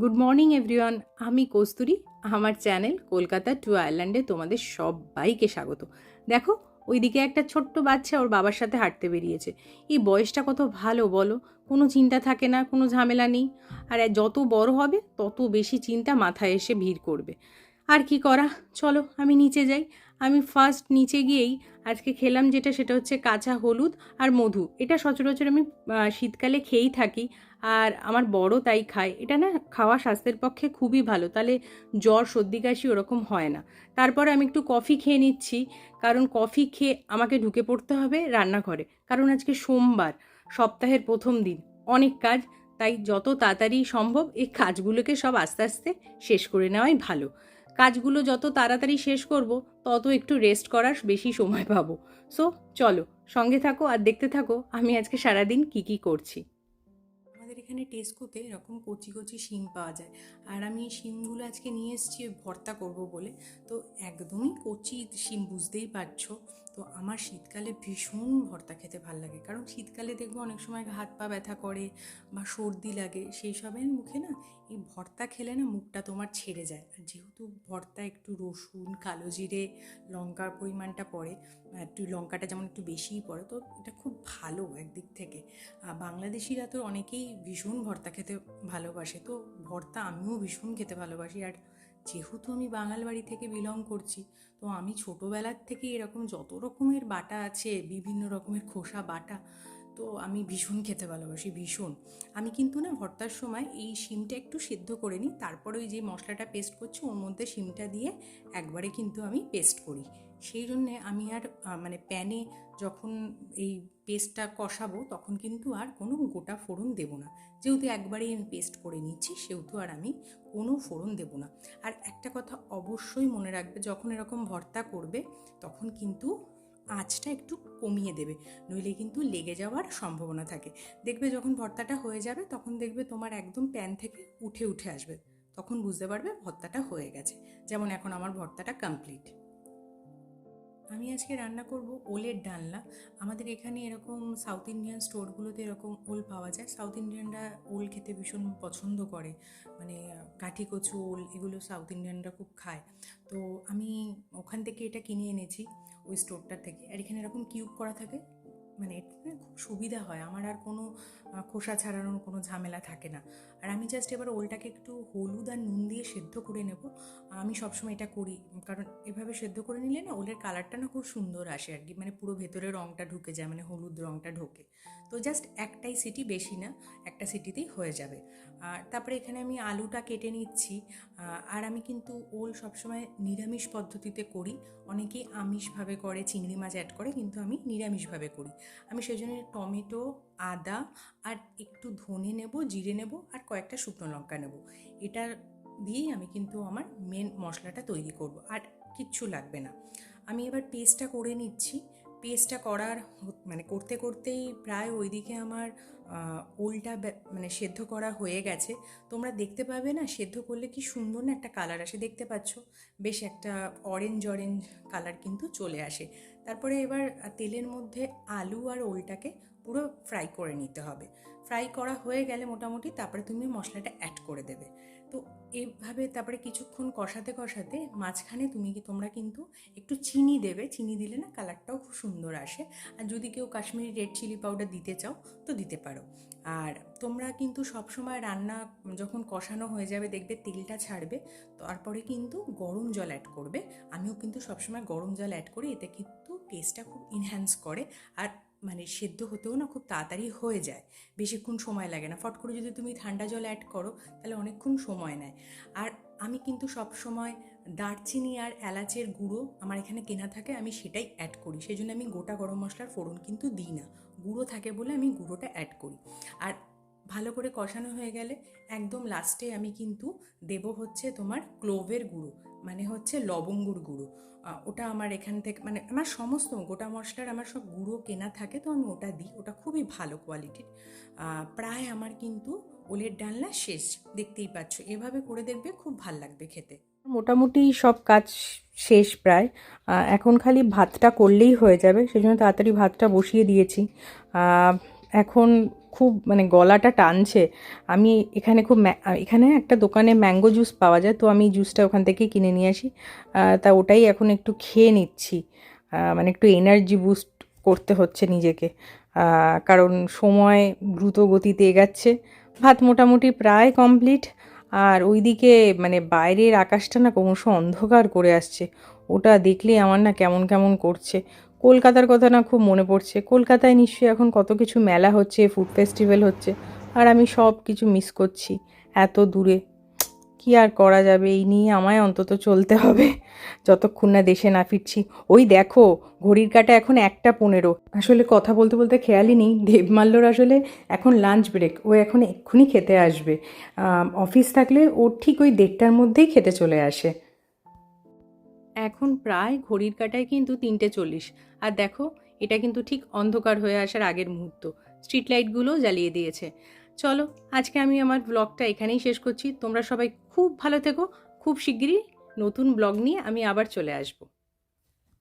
Good morning everyone, আমি কস্তুরী। আমার channel Kolkata two আয়ারল্যান্ডে তোমাদের সবাইকে স্বাগত। দেখো, ওইদিকে একটা ছোট্ট বাচ্চা ওর বাবার সাথে হাঁটতে বেরিয়েছে। এই বয়সটা কত ভালো বলো, কোনো চিন্তা থাকে না, কোনো ঝামেলা নেই। আর যত বড় হবে তত বেশি চিন্তা মাথায় এসে ভিড় করবে। আর কি করা, চলো আমি নিচে যাই। আমি ফার্স্ট নিচে গিয়েই আজকে খেলাম যেটা, সেটা হচ্ছে কাঁচা হলুদ আর মধু। এটা সচরাচর আমি শীতকালে খেয়েই থাকি, আর আমার বড় তাই খায়। এটা না খাওয়া স্বাস্থ্যের পক্ষে খুবই ভালো, তাহলে জ্বর সর্দি কাশি ওরকম হয় না। তারপরে আমি একটু কফি খেয়ে নিচ্ছি, কারণ কফি খেয়ে আমাকে ঢুকে পড়তে হবে রান্নাঘরে, কারণ আজকে সোমবার, সপ্তাহের প্রথম দিন, অনেক কাজ। তাই যত তাড়াতাড়ি সম্ভব এই কাজগুলোকে সব আস্তে আস্তে শেষ করে নেওয়াই ভালো। কাজগুলো যত তাড়াতাড়ি শেষ করব, তত একটু রেস্ট করার বেশি সময় পাবো। সো চলো, সঙ্গে থাকো আর দেখতে থাকো আমি আজকে সারাদিন কি কি করছি। আমাদের এখানে টেস্কোতে এরকম কচি কচি শিম পাওয়া যায়, আর আমি এই শিমগুলো আজকে নিয়ে এসেছি ভর্তা করব বলে। তো একদমই কচি শিম, বুঝতেই পারছো। তো আমার শীতকালে ভীষণ ভর্তা খেতে ভাল লাগে, কারণ শীতকালে দেখবো অনেক সময় হাত পা ব্যথা করে বা সর্দি লাগে, সেই সবের মুখে না এই ভর্তা খেলে না মুখটা তোমার ছেড়ে যায়। আর যেহেতু ভর্তা একটু রসুন, কালো জিরে, লঙ্কার পরিমাণটা পড়ে, একটু লঙ্কাটা যেমন একটু বেশিই পড়ে, তো এটা খুব ভালো একদিক থেকে। বাংলাদেশিরা তো অনেকেই ভীষণ ভর্তা খেতে ভালোবাসে, তো ভর্তা আমিও ভীষণ খেতে ভালোবাসি। আর যেহেতু আমি বাঙাল বাড়ি থেকে বিলং করছি, তো আমি ছোটোবেলার থেকে এরকম যত রকমের বাটা আছে, বিভিন্ন রকমের খোসা বাটা, তো আমি ভীষণ খেতে ভালোবাসি, ভীষণ। আমি কিন্তু না ভর্তার সময় এই শিমটা একটু সিদ্ধ করে নিই, তারপরে ওই যে মশলাটা পেস্ট করছি ওর মধ্যে শিমটা দিয়ে একবারে কিন্তু আমি পেস্ট করি। সেই জন্যে আমি আর মানে প্যানে যখন এই পেস্টটা কষাবো তখন কিন্তু আর কোনো গোটা ফোড়ন দেবো না। যেহেতু একবারেই আমি পেস্ট করে নিচ্ছি, সেহেতু আর আমি কোনো ফোড়ন দেবো না। আর একটা কথা অবশ্যই মনে রাখবে, যখন এরকম ভর্তা করবে তখন কিন্তু আঁচটা একটু কমিয়ে দেবে, নইলে কিন্তু লেগে যাওয়ার সম্ভাবনা থাকে। দেখবে যখন ভর্তাটা হয়ে যাবে তখন দেখবে তোমার একদম প্যান থেকে উঠে উঠে আসবে, তখন বুঝতে পারবে ভর্তাটা হয়ে গেছে। যেমন এখন আমার ভর্তাটা কমপ্লিট। আমি আজকে রান্না করব ওলের ডালনা। আমাদের এখানে এরকম সাউথ ইন্ডিয়ান স্টোরগুলোতে এরকম ওল পাওয়া যায়। সাউথ ইন্ডিয়ানরা ওল খেতে ভীষণ পছন্দ করে, মানে কাঠি কচু ওল, এগুলো সাউথ ইন্ডিয়ানরা খুব খায়। তো আমি ওখান থেকে এটা কিনে এনেছি, ওই স্টোরটার থেকে। আর এখানে এরকম কিউব করা থাকে, মানে খুব সুবিধা হয় আমার, আর কোনো খোসা ছাড়ানোর কোনো ঝামেলা থাকে না। আর আমি জাস্ট এবার ওলটাকে একটু হলুদ আর নুন দিয়ে সেদ্ধ করে নেব। আমি সবসময় এটা করি, কারণ এভাবে সেদ্ধ করে নিলে না ওলের কালারটা না খুব সুন্দর আসে আর কি, মানে পুরো ভেতরে রঙটা ঢুকে যায়, মানে হলুদ রঙটা ঢোকে। তো জাস্ট একটাই সিটি, বেশি না, একটা সিটিতেই হয়ে যাবে। আর তারপরে এখানে আমি আলুটা কেটে নিচ্ছি। আর আমি কিন্তু ওল সবসময় নিরামিষ পদ্ধতিতে করি। অনেকেই আমিষভাবে করে, চিংড়ি মাছ অ্যাড করে, কিন্তু আমি নিরামিষভাবে করি। আমি সেই জন্য টমেটো, আদা আর একটু ধনে নেব, জিরে নেব, আর কয়েকটা শুকনো লঙ্কা নেব। এটা দিয়েই আমি কিন্তু আমার মেন মশলাটা তৈরি করব, আর কিচ্ছু লাগবে না। আমি এবার পেস্টটা করে নিচ্ছি। পেস্টটা করার মানে করতে করতেই প্রায় ওইদিকে আমার ওলটা মানে সেদ্ধ করা হয়ে গেছে। তোমরা দেখতে পাবে না সেদ্ধ করলে কি সুন্দর না একটা কালার আসে, দেখতে পাচ্ছ? বেশ একটা অরেঞ্জ অরেঞ্জ কালার কিন্তু চলে আসে। তারপরে এবার তেলের মধ্যে আলু আর ওলটাকে পুরো ফ্রাই করে নিতে হবে। ফ্রাই করা হয়ে গেলে মোটামুটি তারপরে তুমি মশলাটা অ্যাড করে দেবে। তো এইভাবে তারপরে কিছুক্ষণ কষাতে কষাতে মাঝখানে তোমরা কিন্তু একটু চিনি দেবে। চিনি দিলে না কালারটাও খুব সুন্দর আসে। আর যদি কেউ কাশ্মীরি রেড চিলি পাউডার দিতে চাও তো দিতে পারো। আর তোমরা কিন্তু সবসময় রান্না যখন কষানো হয়ে যাবে দেখবে তেলটা ছাড়বে, তারপরে কিন্তু গরম জল অ্যাড করবে। আমিও কিন্তু সবসময় গরম জল অ্যাড করি, এতে কিন্তু টেস্টটা খুব ইনহ্যান্স করে। আর মানে সেদ্ধ হতেও না খুব তাড়াতাড়ি হয়ে যায়, বেশিক্ষণ সময় লাগে না। ফট করে যদি তুমি ঠান্ডা জল অ্যাড করো তাহলে অনেকক্ষণ সময় নেয়। আর আমি কিন্তু সব সময় দারচিনি আর এলাচের গুঁড়ো আমার এখানে কেনা থাকে, আমি সেটাই অ্যাড করি। সেই জন্য আমি গোটা গরম মশলার ফোড়ন কিন্তু দিই না, গুঁড়ো থাকে বলে আমি গুঁড়োটা অ্যাড করি। আর ভালো করে কষানো হয়ে গেলে একদম লাস্টে আমি কিন্তু দেবো হচ্ছে তোমার ক্লোভের গুঁড়ো, মানে হচ্ছে লবঙ্গর গুঁড়ো। ওটা আমার এখান থেকে, মানে আমার সমস্ত গোটা মশলার আমার সব গুঁড়ো কেনা থাকে, তো আমি ওটা দিই, ওটা খুবই ভালো কোয়ালিটির। প্রায় আমার কিন্তু ওলের ডালনা শেষ, দেখতেই পাচ্ছ। এভাবে করে দেখবে খুব ভাল লাগবে খেতে। মোটামুটি সব কাজ শেষ প্রায়। এখন খালি ভাতটা করলেই হয়ে যাবে, সেই জন্য তাড়াতাড়ি ভাতটা বসিয়ে দিয়েছি। এখন খুব মানে গলাটা টানছে। আমি এখানে এখানে একটা দোকানে ম্যাঙ্গো জুস পাওয়া যায়, তো আমি জুসটা ওখান থেকেই কিনে নিয়ে আসি। তা ওটাই এখন একটু খেয়ে নিচ্ছি। মানে একটু এনার্জি বুস্ট করতে হচ্ছে নিজেকে, কারণ সময় দ্রুত গতিতে এগাচ্ছে। ভাত মোটামুটি প্রায় কমপ্লিট। আর ওইদিকে মানে বাইরের আকাশটা না ক্রমশ অন্ধকার করে আসছে, ওটা দেখলেই আমার না কেমন কেমন করছে। কলকাতার কথা না খুব মনে পড়ছে। কলকাতায় নিশ্চয়ই এখন কত কিছু মেলা হচ্ছে, ফুড ফেস্টিভ্যাল হচ্ছে, আর আমি সব কিছু মিস করছি এত দূরে। কি আর করা যাবে, এই নিয়ে আমায় অন্তত চলতে হবে যতক্ষণ না দেশে না ফিরছি। ওই দেখো, ঘড়ির কাঁটা এখন 1:15। আসলে কথা বলতে বলতে খেয়ালই নেই, দেবমাল্যর আসলে এখন লাঞ্চ ব্রেক, ও এখন এক্ষুনি খেতে আসবে। অফিস থাকলে ও ঠিক ওই 1:30টার মধ্যেই খেতে চলে আসে। এখন প্রায় ঘড়ির কাঁটায় কিন্তু 3:40। আর দেখো, এটা কিন্তু ঠিক অন্ধকার হয়ে আসার আগের মুহূর্ত। স্ট্রিট লাইটগুলোও জ্বালিয়ে দিয়েছে। চলো, আজকে আমি আমার ব্লগটা এখানেই শেষ করছি। তোমরা সবাই খুব ভালো থেকো। খুব শিগগিরই নতুন ব্লগ নিয়ে আমি আবার চলে আসবো।